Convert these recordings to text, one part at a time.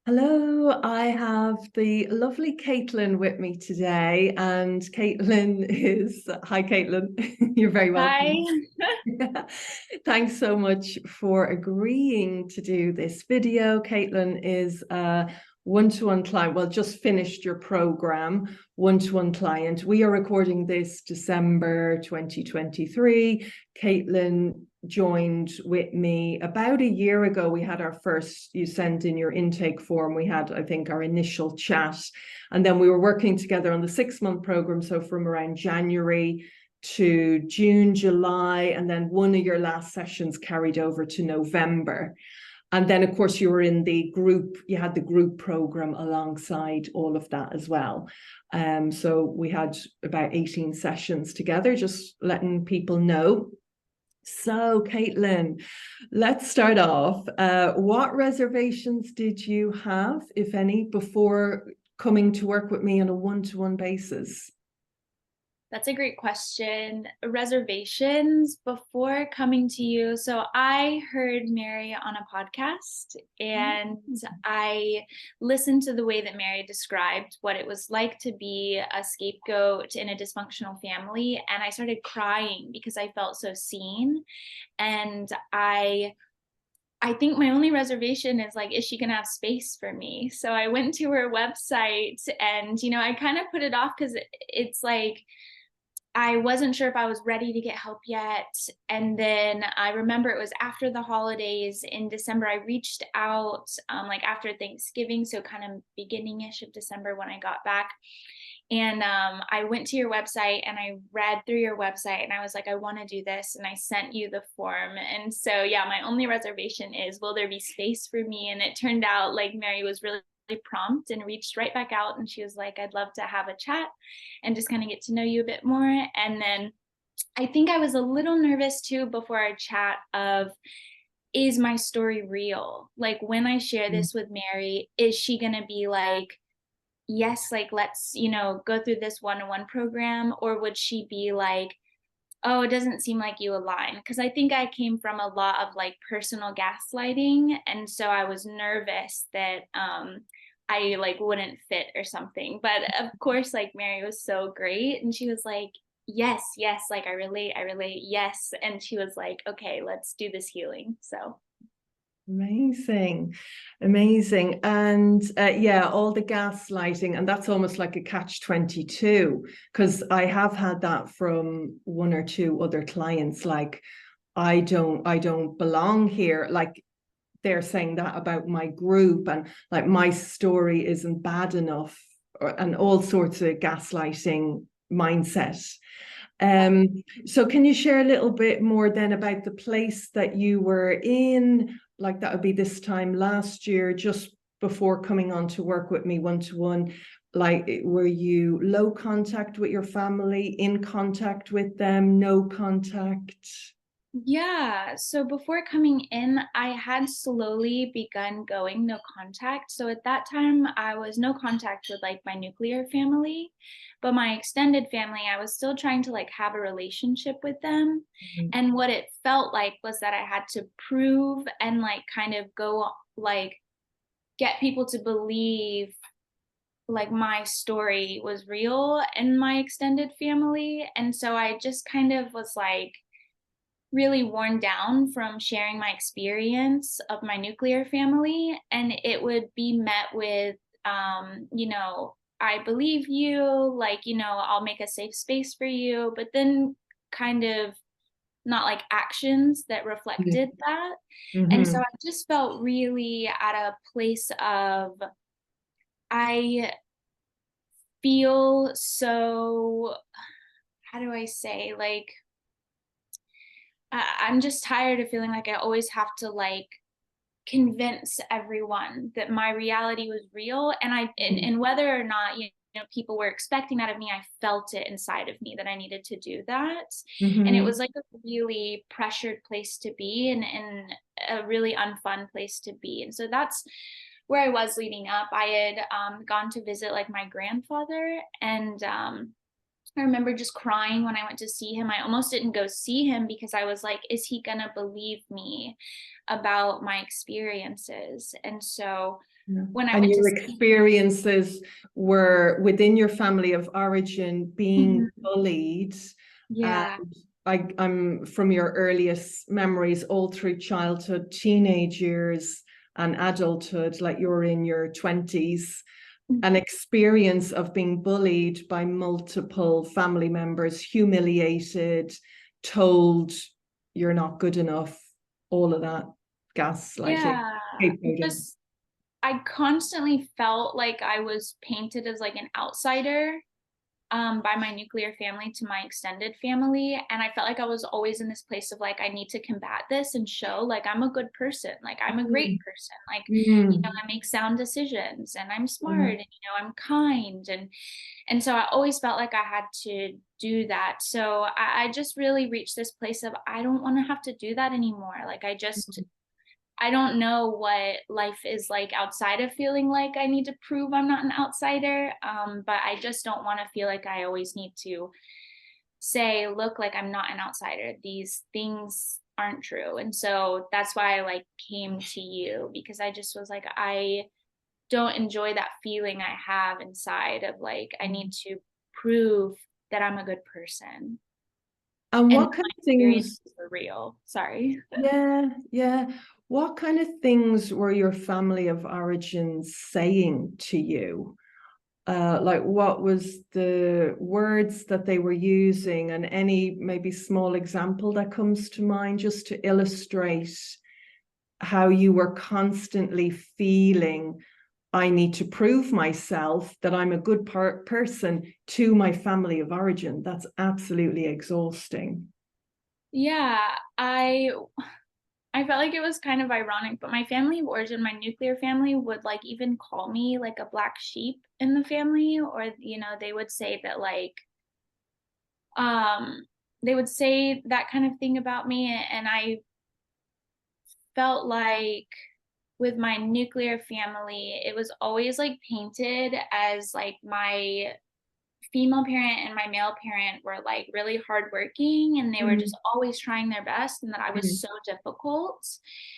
Hello, I have the lovely Kaitlin with me today, and Kaitlin is, hi Kaitlin, you're very Hi. welcome. Thanks so much for agreeing to do this video. Kaitlin is a one-to-one client, well, just finished your program, one-to-one client. We are recording this December 2023. Kaitlin joined with me about a year ago. We had our first, you sent in your intake form. We had, I think, our initial chat. And then we were working together on the 6-month program. So from around January to June, July, and then one of your last sessions carried over to November. And then, of course, you were in the group, you had the group program alongside all of that as well. So we had about 18 sessions together, just letting people know. So, Kaitlin, let's start off. What reservations did you have, if any, before coming to work with me on a one-to-one basis? That's a great question. Reservations before coming to you. So I heard Mary on a podcast and I listened to the way that Mary described what it was like to be a scapegoat in a dysfunctional family. And I started crying because I felt so seen. And I think my only reservation is like, is she going to have space for me? So I went to her website and, I kind of put it off because it's like, I wasn't sure if I was ready to get help yet. And then I remember it was after the holidays in December. I reached out like after Thanksgiving, so kind of beginning-ish of December when I got back. And I went to your website and I read through your website and I was like, I want to do this. And I sent you the form. And so, yeah, my only reservation is, will there be space for me? And it turned out like Mary was really prompt and reached right back out and she was like, I'd love to have a chat and just kind of get to know you a bit more. And then I think I was a little nervous too before our chat of, is my story real? Like when I share this with Mary, is she going to be like, yes, like let's, go through this one-on-one program? Or would she be like, oh, it doesn't seem like you align? Because I think I came from a lot of like personal gaslighting. And so I was nervous that I like wouldn't fit or something. But of course, like Mary was so great. And she was like, yes, yes, like I relate, yes. And she was like, okay, let's do this healing. So Amazing, amazing. And yeah, all the gaslighting, and that's almost like a catch-22, because I have had that from one or two other clients, like, I don't belong here. Like they're saying that about my group, and like my story isn't bad enough, and all sorts of gaslighting mindset. So can you share a little bit more then about the place that you were in? Like that would be this time last year, just before coming on to work with me one-to-one. Like, were you low contact with your family, in contact with them, no contact? yeah, so before coming in, I had slowly begun going no contact. So at that time, I was no contact with like my nuclear family, but my extended family, I was still trying to like have a relationship with them. And what it felt like was that I had to prove and like kind of go like get people to believe like my story was real in my extended family. And so I just kind of was like, really worn down from sharing my experience of my nuclear family. And it would be met with, I believe you, like, I'll make a safe space for you, but then kind of not like actions that reflected that. And so Mm-hmm. I just felt really at a place of, I feel so, how do I say, like, I'm just tired of feeling like I always have to like convince everyone that my reality was real. And whether or not, people were expecting that of me, I felt it inside of me that I needed to do that. And it Mm-hmm. was like a really pressured place to be and a really unfun place to be. And so that's where I was leading up. I had gone to visit like my grandfather and I remember just crying when I went to see him. I almost didn't go see him because I was like, is he going to believe me about my experiences? And so when I And went to your see. experiences were within your family of origin being bullied. Yeah. I'm from your earliest memories all through childhood, teenage years, and adulthood, like you're in your 20s, an experience of being bullied by multiple family members, humiliated, told you're not good enough, all of that gaslighting. Yeah. Scapegoating. Just I constantly felt like I was painted as like an outsider by my nuclear family to my extended family. And I felt like I was always in this place of like, I need to combat this and show like I'm a good person, like I'm a great person, like, you know, I make sound decisions and I'm smart and, you know, I'm kind. And so I always felt like I had to do that. So I just really reached this place of I don't want to have to do that anymore. Like I don't know what life is like outside of feeling like I need to prove I'm not an outsider. But I just don't want to feel like I always need to say, look, like I'm not an outsider. These things aren't true. And so that's why I like came to you, because I just was like, I don't enjoy that feeling I have inside of like, I need to prove that I'm a good person. And And what my kind of things? experiences are real. Sorry. Yeah. What kind of things were your family of origin saying to you? Like what was the words that they were using, and any maybe small example that comes to mind just to illustrate how you were constantly feeling, I need to prove myself that I'm a good person to my family of origin. That's absolutely exhausting. Yeah, I felt like it was kind of ironic, but my family of origin, my nuclear family, would like even call me like a black sheep in the family, or you know, they would say that like um they would say that kind of thing about me, and I felt like with my nuclear family, it was always like painted as like my female parent and my male parent were like really hardworking and they were just always trying their best, and that I was so difficult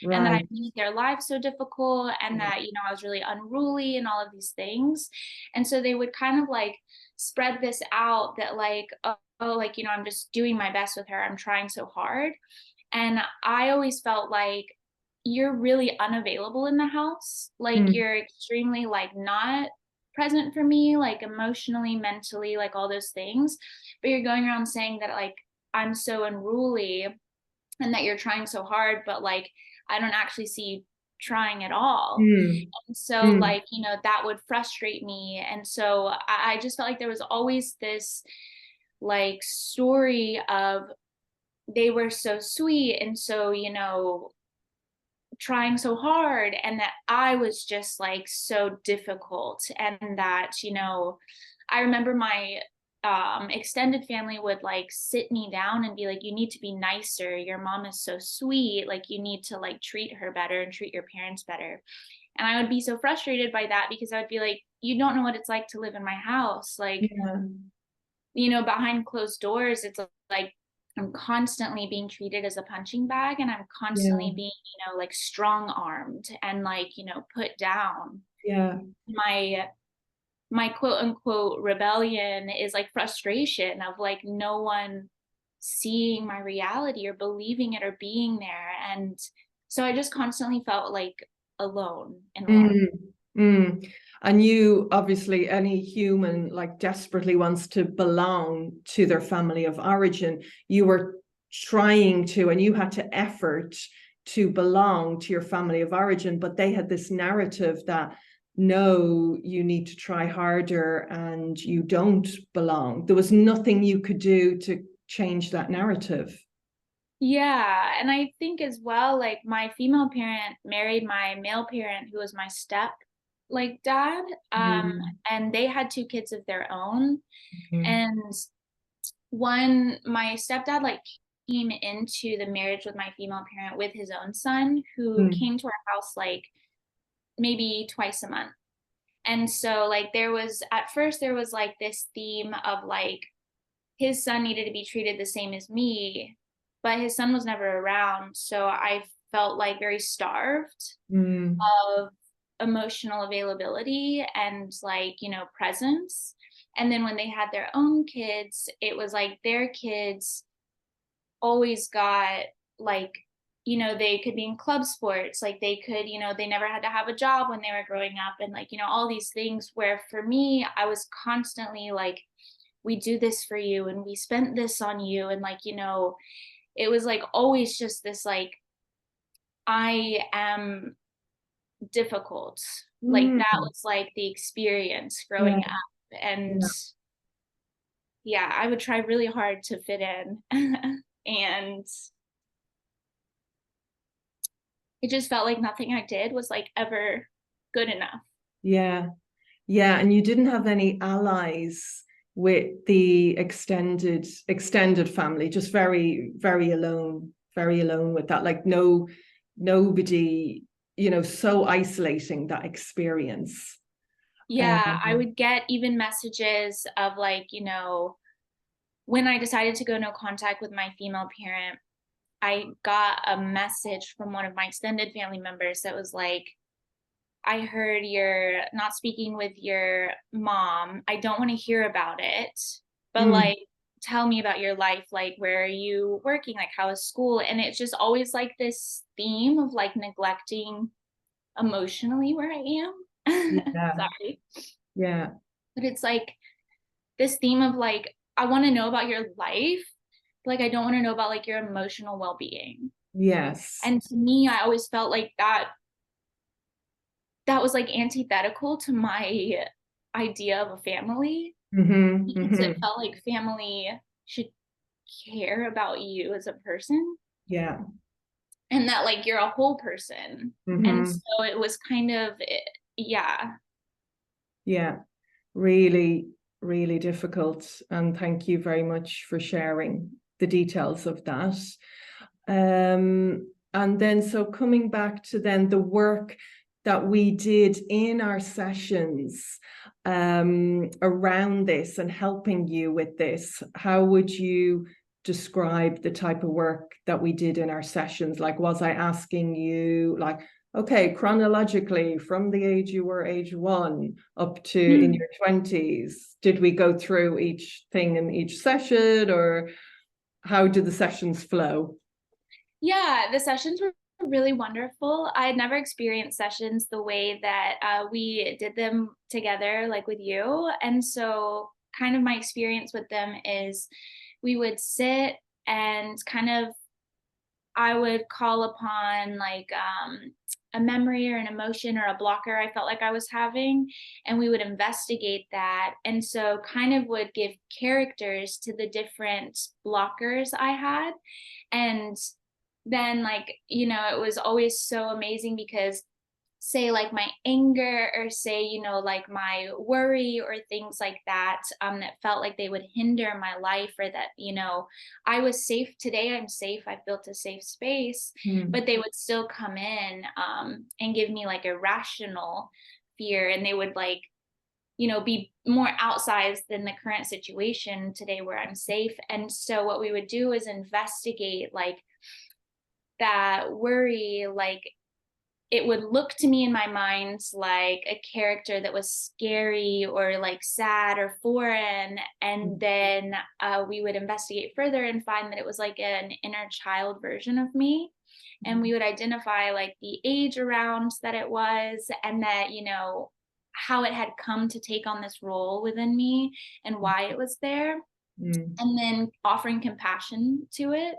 and that I Right. made their lives so difficult, and that, you know, I was really unruly and all of these things. And so they would kind of like spread this out that like, oh, like, you know, I'm just doing my best with her. I'm trying so hard. And I always felt like you're really unavailable in the house. Like you're extremely like not present for me, like emotionally, mentally, like all those things. But you're going around saying that like I'm so unruly and that you're trying so hard, but like I don't actually see you trying at all. Mm. And so Mm. like, you know, that would frustrate me. And so I just felt like there was always this like story of they were so sweet and so, you know, trying so hard, and that I was just like so difficult, and that, you know, I remember my extended family would like sit me down and be like, you need to be nicer, your mom is so sweet, like you need to like treat her better and treat your parents better. And I would be so frustrated by that, because I would be like, you don't know what it's like to live in my house, like, Yeah. you know, behind closed doors, it's like I'm constantly being treated as a punching bag, and I'm Yeah. constantly being, you know, like strong armed and like, you know, put down. Yeah. My quote unquote rebellion is like frustration of like no one seeing my reality or believing it or being there. And so I just constantly felt like alone and alone. Mm. Mm. And you, obviously, any human like desperately wants to belong to their family of origin. You were trying to, and you had to effort to belong to your family of origin, but they had this narrative that no, you need to try harder and you don't belong. There was nothing you could do to change that narrative. Yeah, and I think as well, like my female parent married my male parent who was my step like dad. Mm. And they had two kids of their own. Mm. And one, my stepdad like came into the marriage with my female parent with his own son, who Mm. came to our house like maybe twice a month. And so like there was at first there was like this theme of like his son needed to be treated the same as me, but his son was never around. So I felt like very starved Mm. of emotional availability and like, presence. And then when they had their own kids, it was like their kids always got like, they could be in club sports, like they could, they never had to have a job when they were growing up, and like, all these things, where for me, I was constantly like, we do this for you and we spent this on you. And like, it was like always just this like, I am difficult. Like Mm. that was like the experience growing Yeah. up. And Yeah. yeah, I would try really hard to fit in. And it just felt like nothing I did was like ever good enough. Yeah. Yeah. And you didn't have any allies with the extended family, just very, very alone with that. Like nobody, so isolating, that experience. Yeah, I would get even messages of like, when I decided to go no contact with my female parent, I got a message from one of my extended family members that was like, I heard you're not speaking with your mom. I don't want to hear about it, but Mm. like, tell me about your life. Like, where are you working? Like, how is school? And it's just always like this theme of like neglecting emotionally where I am. Yeah. Sorry. Yeah. But it's like this theme of like, I want to know about your life. Like, I don't want to know about like your emotional well being. Yes. And to me, I always felt like that was like antithetical to my idea of a family, Mm-hmm. because it Mm-hmm. felt like family should care about you as a person, Yeah. and that like you're a whole person. And Mm-hmm. so it was kind of, yeah. Yeah. Really, really difficult. And thank you very much for sharing the details of that. And then, so coming back to then the work that we did in our sessions around this and helping you with this, how would you describe the type of work that we did in our sessions? Like, was I asking you, like, okay, chronologically from the age you were age 1 up to in your 20s, did we go through each thing in each session, or how did the sessions flow? Yeah, the sessions were really wonderful. I had never experienced sessions the way that we did them together, like with you. And so, kind of my experience with them is we would sit and kind of, I would call upon like a memory or an emotion or a blocker I felt like I was having, and we would investigate that. And so, kind of would give characters to the different blockers I had. And then like, it was always so amazing because, say like my anger, or say, like my worry or things like that, that felt like they would hinder my life, or that, I was safe today, I'm safe, I've built a safe space, Mm. but they would still come in and give me like irrational fear, and they would like, be more outsized than the current situation today where I'm safe. And so what we would do is investigate like that worry, like it would look to me in my mind like a character that was scary or like sad or foreign. And then we would investigate further and find that it was like an inner child version of me. And we would identify like the age around that it was, and that, how it had come to take on this role within me and why it was there. Mm. And then offering compassion to it.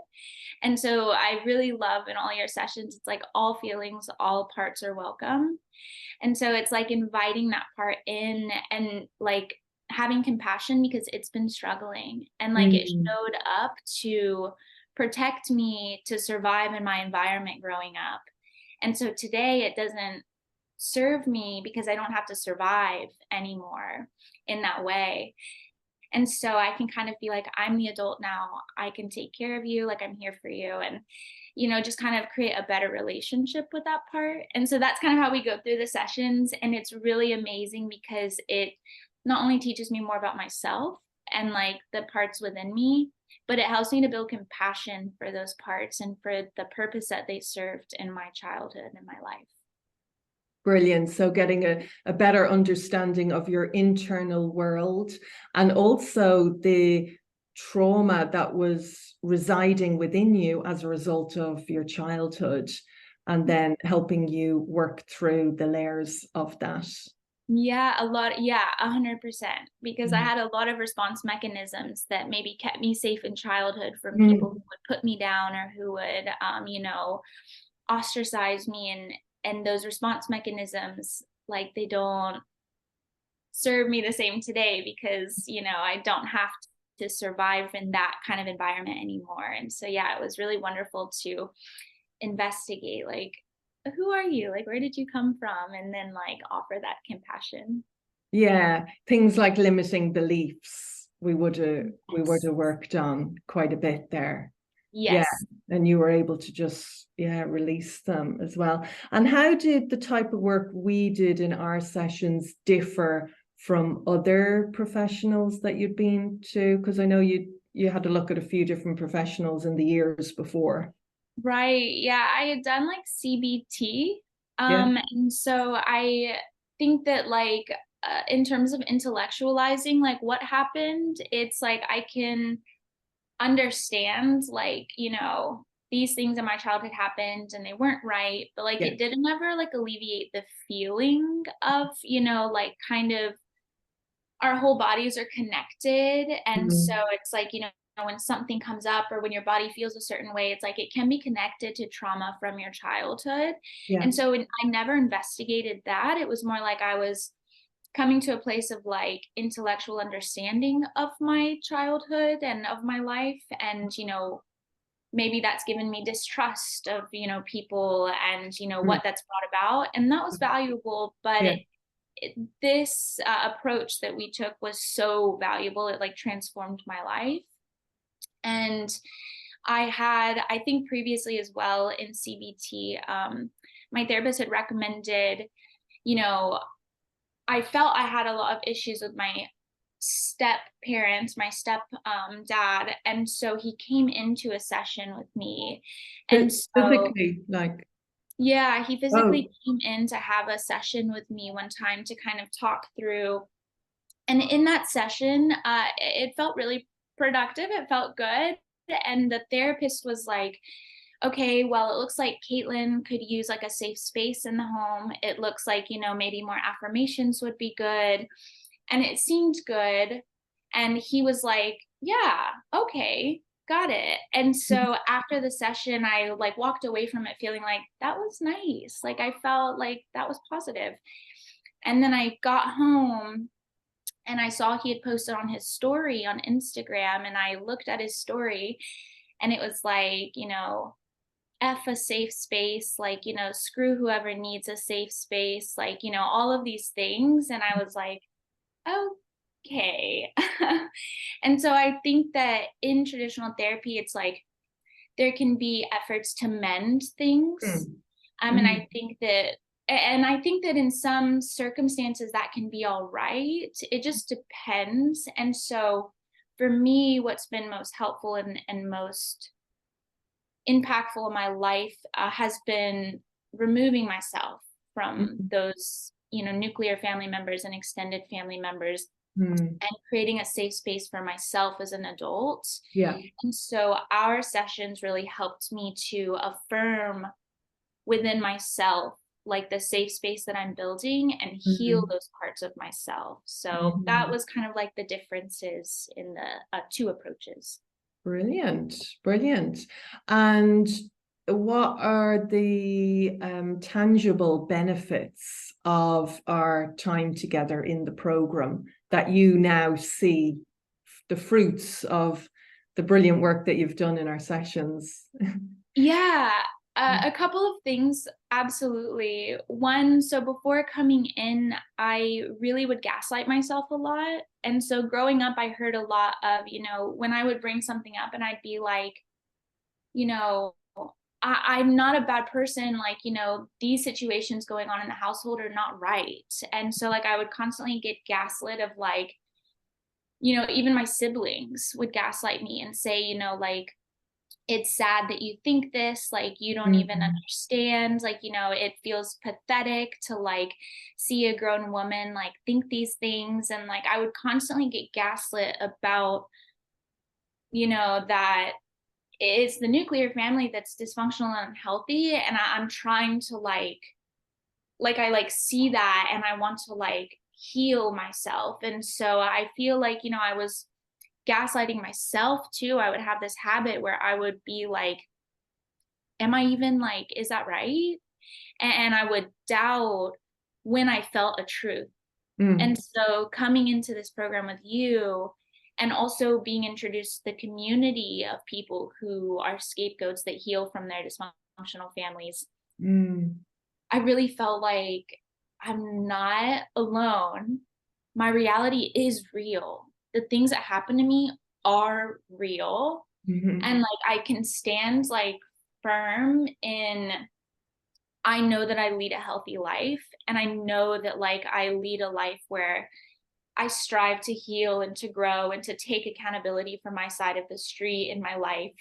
And so I really love in all your sessions, it's like all feelings, all parts are welcome. And so it's like inviting that part in, and like having compassion because it's been struggling, and like it Mm. showed up to protect me, to survive in my environment growing up. And so today it doesn't serve me because I don't have to survive anymore in that way. And so I can kind of be like, I'm the adult now, I can take care of you, like I'm here for you. And just kind of create a better relationship with that part. And so that's kind of how we go through the sessions, and it's really amazing because it not only teaches me more about myself and like the parts within me, but it helps me to build compassion for those parts and for the purpose that they served in my childhood and my life. Brilliant. So getting a better understanding of your internal world, and also the trauma that was residing within you as a result of your childhood, and then helping you work through the layers of that. Yeah, a lot. Yeah, 100%. Because I had a lot of response mechanisms that maybe kept me safe in childhood from people who would put me down or who would, ostracize me. And those response mechanisms, like, they don't serve me the same today because, I don't have to survive in that kind of environment anymore. And so, yeah, it was really wonderful to investigate, like, who are you? Like, where did you come from? And then, like, offer that compassion. Yeah, things like limiting beliefs, we would have Yes. worked on quite a bit there. Yeah, Yes. and you were able to just, release them as well. And how did the type of work we did in our sessions differ from other professionals that you'd been to? Because I know you had to look at a few different professionals in the years before. Right. Yeah, I had done like CBT. Yeah. And so I think that, like, in terms of intellectualizing like what happened, it's like I can understand, like, these things in my childhood happened and they weren't right, but like Yeah. it didn't ever like alleviate the feeling of, like, kind of our whole bodies are connected. And so it's like, when something comes up or when your body feels a certain way, it's like it can be connected to trauma from your childhood. Yeah. And so I never investigated that. It was more like I was coming to a place of like intellectual understanding of my childhood and of my life. And, maybe that's given me distrust of, people and, what that's brought about. And that was valuable, but Yeah. this approach that we took was so valuable. It like transformed my life. And I think previously as well in CBT, my therapist had recommended, you know, I felt I had a lot of issues with my step parents, my step dad. And so he came into a session with me. And so, Physically, like, yeah, he oh, physically came in to have a session with me one time to kind of talk through. And in that session, it felt really productive. It felt good. And the therapist was like, okay, well, it looks like Kaitlin could use like a safe space in the home. It looks like, maybe more affirmations would be good. And it seemed good. And he was like, yeah, okay, got it. And so after the session, I like walked away from it feeling like that was nice. Like I felt like that was positive. And then I got home and I saw he had posted on his story on Instagram, and I looked at his story and it was like, F a safe space, like, screw whoever needs a safe space, like, all of these things. And I was like, okay. And so I think that in traditional therapy, it's like there can be efforts to mend things. And I think that in some circumstances that can be all right. It just depends. And so for me, what's been most helpful and most impactful in my life has been removing myself from those, nuclear family members and extended family members, and creating a safe space for myself as an adult. Yeah. And so our sessions really helped me to affirm within myself, like the safe space that I'm building, and heal those parts of myself. So that was kind of like the differences in the two approaches. Brilliant, brilliant. And what are the tangible benefits of our time together in the program that you now see the fruits of the brilliant work that you've done in our sessions? Yeah, a couple of things, absolutely. One, so before coming in, I really would gaslight myself a lot. And so growing up, I heard a lot of, when I would bring something up and I'd be like, you know, I'm not a bad person. Like, these situations going on in the household are not right. And so like I would constantly get gaslit of like, even my siblings would gaslight me and say, like, it's sad that you think this, like you don't even understand, like, you know, it feels pathetic to like see a grown woman like think these things. And like I would constantly get gaslit about, you know, that it's the nuclear family that's dysfunctional and unhealthy, and I'm trying to I like see that, and I want to like heal myself. And so I feel like, you know, I was gaslighting myself too. I would have this habit where I would be like, am I even like, is that right? And I would doubt when I felt a truth. And so coming into this program with you, and also being introduced to the community of people who are scapegoats that heal from their dysfunctional families, I really felt like I'm not alone. My reality is real. The things that happen to me are real. And like I can stand like firm in, I know that I lead a healthy life, and I know that like I lead a life where I strive to heal and to grow and to take accountability for my side of the street in my life,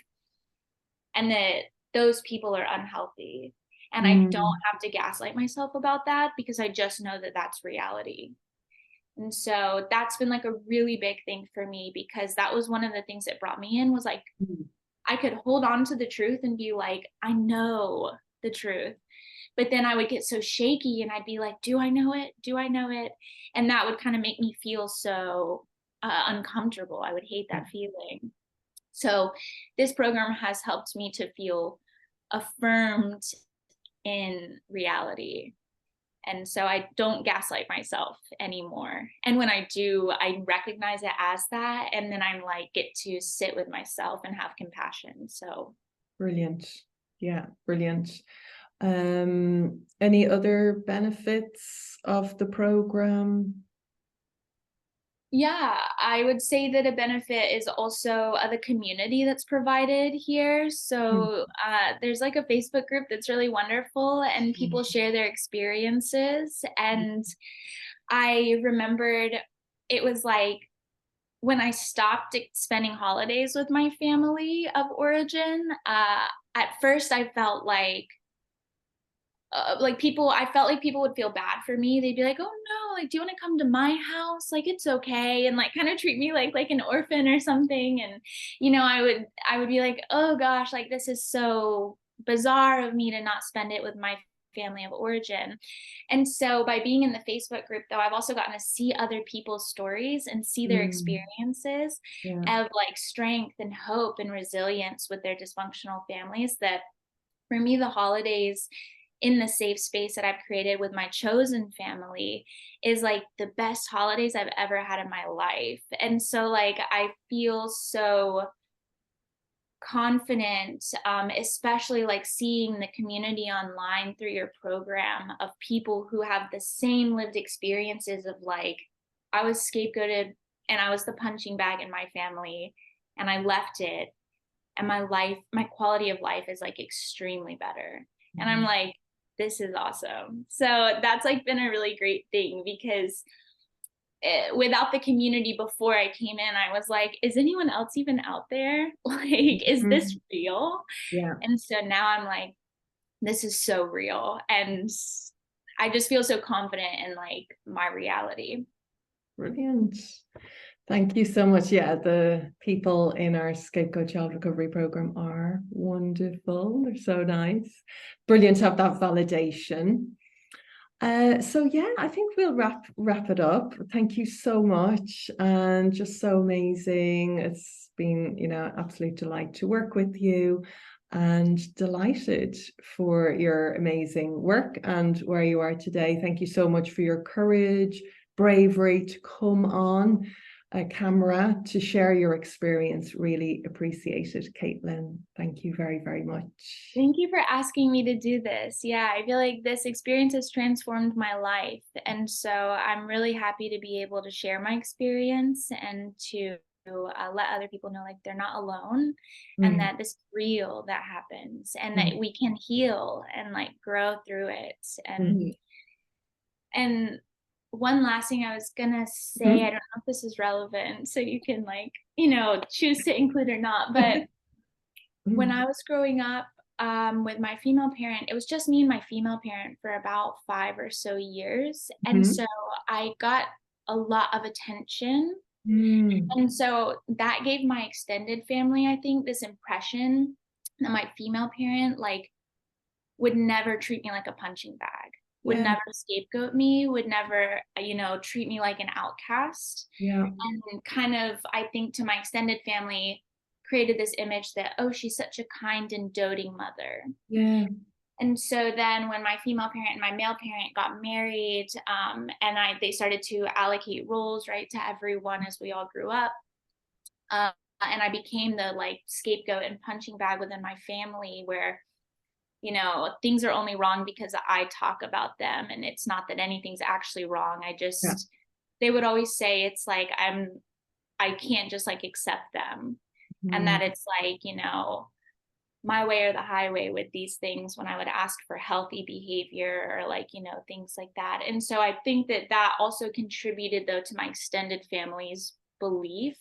and that those people are unhealthy. And I don't have to gaslight myself about that, because I just know that that's reality. And so that's been like a really big thing for me, because that was one of the things that brought me in, was like, I could hold on to the truth and be like, I know the truth. But then I would get so shaky and I'd be like, do I know it? Do I know it? And that would kind of make me feel so uncomfortable. I would hate that feeling. So this program has helped me to feel affirmed in reality. And so I don't gaslight myself anymore. And when I do, I recognize it as that. And then I'm like, get to sit with myself and have compassion. So Brilliant. Yeah, brilliant. Any other benefits of the program? yeah, I would say that a benefit is also the community that's provided here. So there's like a Facebook group that's really wonderful, and people share their experiences. And I remembered, it was like when I stopped spending holidays with my family of origin, at first I felt like people, I felt like people would feel bad for me. They'd be like, oh no, like, do you want to come to my house? Like, it's okay. And like kind of treat me like an orphan or something. And, you know, I would be like, oh gosh, like this is so bizarre of me to not spend it with my family of origin. And so by being in the Facebook group though, I've also gotten to see other people's stories and see their experiences of like strength and hope and resilience with their dysfunctional families, that for me, the holidays in the safe space that I've created with my chosen family is like the best holidays I've ever had in my life. And so like I feel so confident, especially like seeing the community online through your program of people who have the same lived experiences of like, I was scapegoated and I was the punching bag in my family and I left it, and my life, my quality of life is like extremely better. And I'm like, this is awesome. So that's like been a really great thing, because without the community before I came in, I was like, is anyone else even out there? Like, is this real? Yeah. And so now I'm like, this is so real. And I just feel so confident in like my reality. Brilliant. Thank you so much. Yeah, the people in our Scapegoat Child Recovery Program are wonderful. They're so nice. Brilliant to have that validation. So yeah, I think we'll wrap it up. Thank you so much, and just so amazing. It's been, you know, absolute delight to work with you, and delighted for your amazing work and where you are today. Thank you so much for your courage, bravery to come on a camera to share your experience. Really appreciated, Kaitlin. Thank you very, very much. Thank you for asking me to do this. Yeah, I feel like this experience has transformed my life. And so I'm really happy to be able to share my experience and to let other people know like they're not alone, and that this is real, that happens, and that we can heal and like grow through it. And one last thing I was gonna say, I don't know if this is relevant, so you can like, you know, choose to include or not, but when I was growing up, with my female parent, it was just me and my female parent for about 5 or so years. And so I got a lot of attention. And so that gave my extended family, I think, this impression that my female parent like would never treat me like a punching bag, would never scapegoat me, would never, treat me like an outcast. And kind of, I think, to my extended family, created this image that, oh, she's such a kind and doting mother. And so then when my female parent and my male parent got married, and they started to allocate roles, right, to everyone as we all grew up. And I became the like scapegoat and punching bag within my family, where, things are only wrong because I talk about them. And it's not that anything's actually wrong. They would always say it's like, I can't just like accept them. And that it's like, my way or the highway with these things when I would ask for healthy behavior or like, things like that. And so I think that also contributed though to my extended family's belief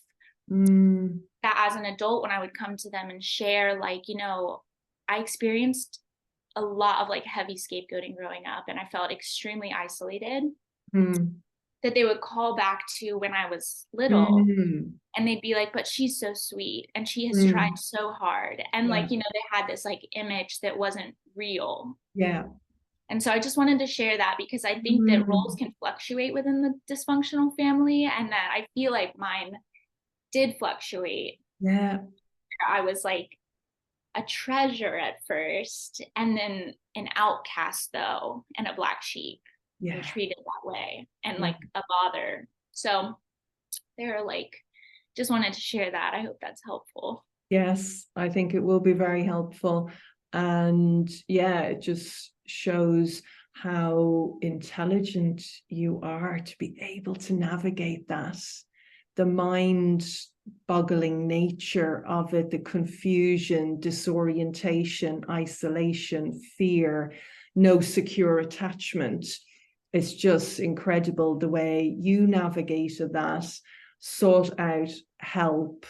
that as an adult, when I would come to them and share, like, I experienced a lot of like heavy scapegoating growing up, and I felt extremely isolated, that they would call back to when I was little. And they'd be like, but she's so sweet and she has tried so hard. And like, they had this like image that wasn't real. And so I just wanted to share that because I think that roles can fluctuate within the dysfunctional family, and that I feel like mine did fluctuate. I was like a treasure at first, and then an outcast though, and a black sheep, and treated that way, and like a bother. So they're like, just wanted to share that. I hope that's helpful. Yes, I think it will be very helpful. And it just shows how intelligent you are to be able to navigate that. The mind-boggling nature of it, the confusion, disorientation, isolation, fear, no secure attachment. It's just incredible the way you navigated that, sought out help,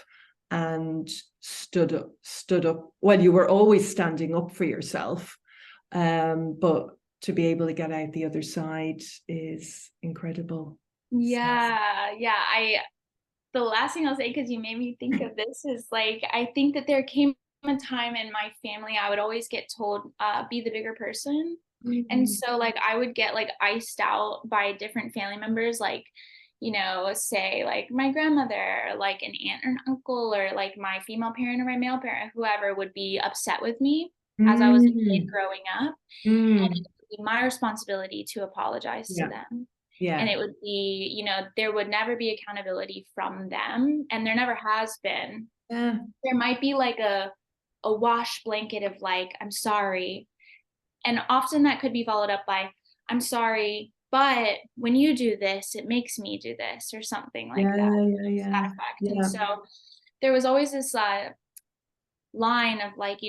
and stood up. Well, you were always standing up for yourself, but to be able to get out the other side is incredible. The last thing I'll say, because you made me think of this, is like, I think that there came a time in my family I would always get told, be the bigger person. And so like I would get like iced out by different family members, like, say like my grandmother, like an aunt or an uncle, or like my female parent or my male parent, whoever would be upset with me as I was a kid growing up. And it would be my responsibility to apologize to them. And it would be, there would never be accountability from them. And there never has been. There might be like a wash blanket of like, I'm sorry. And often that could be followed up by, I'm sorry, but when you do this, it makes me do this, or something like that effect. And so there was always this line of like,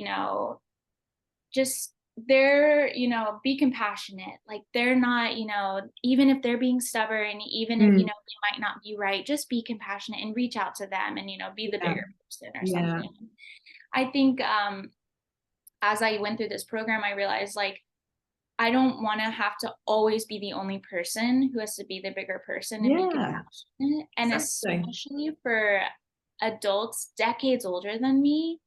just be compassionate. Like they're not, even if they're being stubborn, even if, they might not be right, just be compassionate and reach out to them and, be the bigger person or something. I think as I went through this program, I realized like, I don't want to have to always be the only person who has to be the bigger person and be compassionate. And especially for adults decades older than me.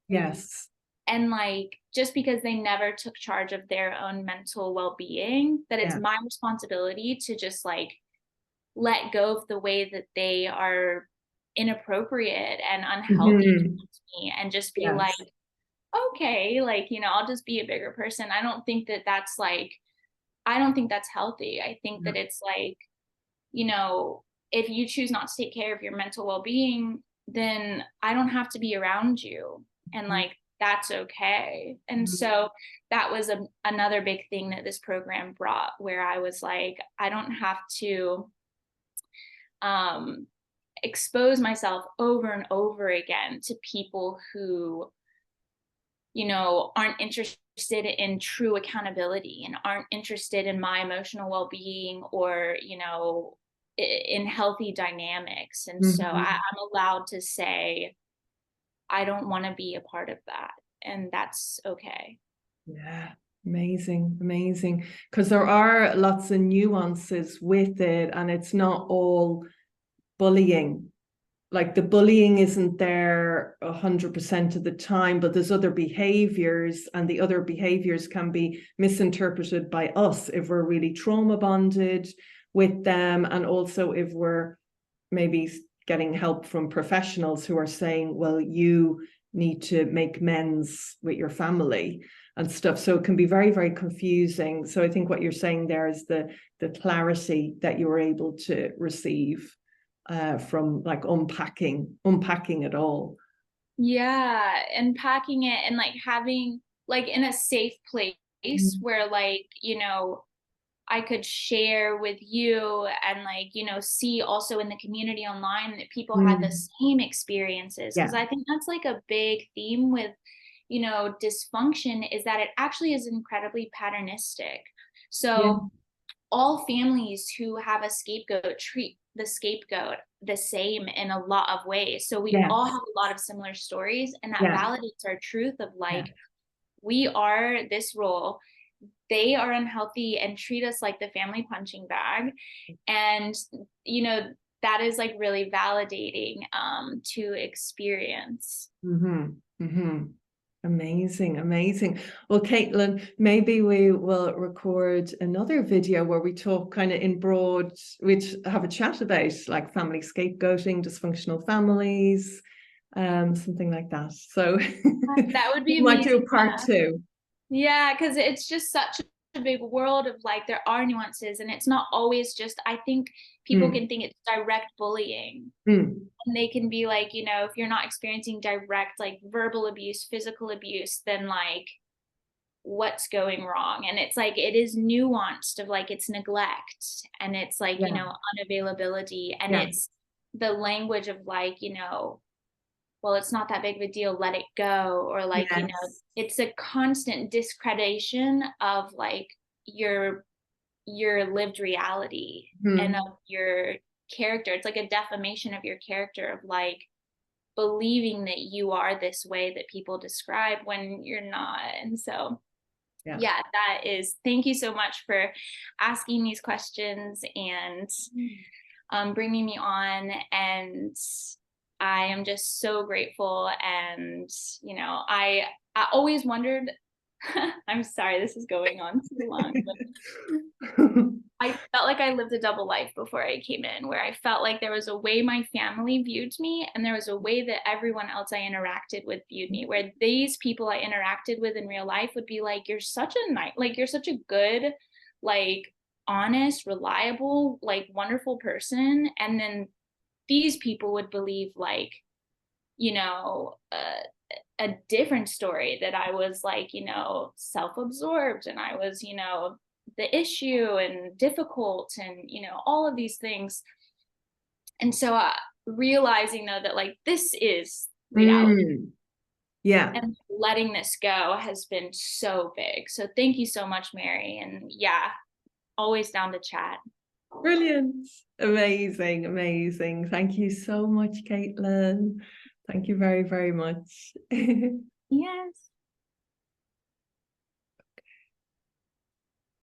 And like, just because they never took charge of their own mental well-being, that it's my responsibility to just like let go of the way that they are inappropriate and unhealthy towards me, and just be like, okay, like, I'll just be a bigger person. I don't think that that's healthy. I think that it's like, if you choose not to take care of your mental well-being, then I don't have to be around you. And like, that's okay. And so that was another big thing that this program brought, where I was like, I don't have to expose myself over and over again to people who, aren't interested in true accountability and aren't interested in my emotional well-being, or, in healthy dynamics. And so I'm allowed to say, I don't want to be a part of that. that's okay. Yeah. Amazing, amazing. Because there are lots of nuances with it, and it's not all bullying. Like the bullying isn't there 100% of the time, but there's other behaviors, and the other behaviors can be misinterpreted by us if we're really trauma bonded with them, and also if we're maybe getting help from professionals who are saying, well, you need to make amends with your family and stuff. So it can be very, very confusing. So I think what you're saying there is the clarity that you were able to receive from like unpacking it all. Yeah, and packing it and like having like in a safe place where like, you know, I could share with you and like, you know, see also in the community online that people had the same experiences. Because I think that's like a big theme with, you know, dysfunction, is that it actually is incredibly patternistic. So all families who have a scapegoat treat the scapegoat the same in a lot of ways. So we all have a lot of similar stories, and that validates our truth of like, we are this role, they are unhealthy and treat us like the family punching bag. And, you know, that is like really validating to experience. Amazing, amazing. Well, Kaitlin, maybe we will record another video where we talk kind of in broad, we'd have a chat about like family scapegoating, dysfunctional families, something like that. So that would be we might do a amazing. part two. Yeah, because it's just such a big world of like, there are nuances, and it's not always just, I think people can think it's direct bullying. And they can be like, you know, if you're not experiencing direct like verbal abuse, physical abuse, then like what's going wrong? And it's like, it is nuanced of like, it's neglect, and it's like, you know, unavailability, and it's the language of like, you know, well, it's not that big of a deal, let it go, or like, you know, it's a constant discreditation of like your lived reality and of your character. It's like a defamation of your character of like believing that you are this way that people describe when you're not. And so yeah, that is, thank you so much for asking these questions and bringing me on. And I am just so grateful. And, you know, I always wondered, I'm sorry, this is going on too long, but I felt like I lived a double life before I came in, where I felt like there was a way my family viewed me, and there was a way that everyone else I interacted with viewed me, where these people I interacted with in real life would be like, you're such a nice, like, you're such a good, like, honest, reliable, like, wonderful person. And then these people would believe like, you know, a different story, that I was like, you know, self-absorbed, and I was, you know, the issue and difficult, and, you know, all of these things. And so realizing though that like, this is reality. And letting this go has been so big. So thank you so much, Mary. And yeah, always down to chat. Brilliant. Amazing, amazing. Thank you so much, Kaitlin. Thank you very, very much. Yes.